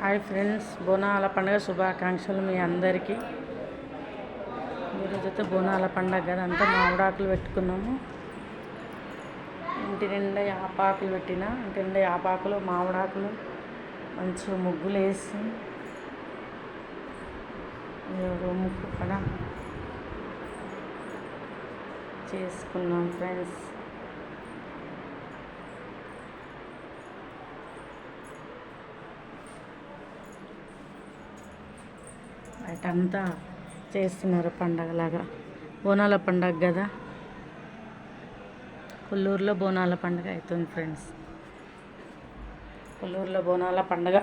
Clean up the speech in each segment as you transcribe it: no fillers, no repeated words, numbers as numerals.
Hi friends, బోనాల పండుగ శుభాకాంక్షలు మీ అందరికీ. ఈరోజైతే బోనాల పండుగ కదా, అంతా మామిడాకులు పెట్టుకున్నాము. ఇంటి నిండా యాపాకులు పెట్టిన, ఇంటి నిండా యాపాకులు మామిడాకులు మంచిగా ముగ్గులు వేసి ముగ్గు కూడా చేసుకున్నాం ఫ్రెండ్స్. బయటంతా చేస్తున్నారు పండగలాగా. బోనాల పండగ కదా, కొల్లూరులో బోనాల పండుగ అవుతుంది ఫ్రెండ్స్. కొల్లూరులో బోనాల పండుగ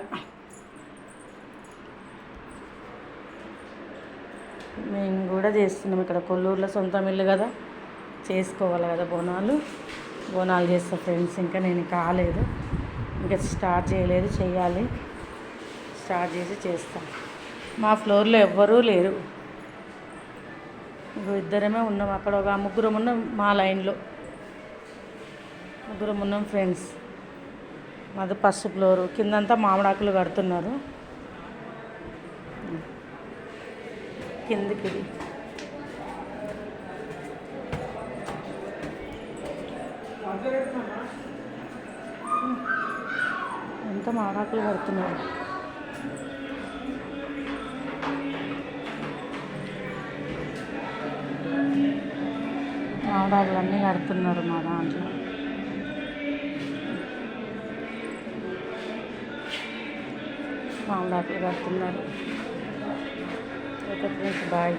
మేము కూడా చేస్తున్నాం. ఇక్కడ కొల్లూరులో సొంతం ఇల్లు కదా, చేసుకోవాలి కదా బోనాలు చేస్తా ఫ్రెండ్స్. ఇంకా నేను కాలేదు, ఇంకా స్టార్ట్ చేయలేదు, చెయ్యాలి. స్టార్ట్ చేసి చేస్తాను. మా ఫ్లోర్లో ఎవ్వరూ లేరు, ఇద్దరమే ఉన్నాం. అక్కడ ఒక ముగ్గురం ఉన్నాం, మా లైన్లో ముగ్గురం ఉన్నాం ఫ్రెండ్స్. మాది ఫస్ట్ ఫ్లోరు, కిందంతా మామిడాకులు కడుతున్నారు. కిందికి ఎంత మామిడాకులు కడుతున్నారు. మామిడాకులన్నీ కడుతున్నారు మా దాంట్లో. మామిడాకులు కడుతున్నారు. Okay friends, bye.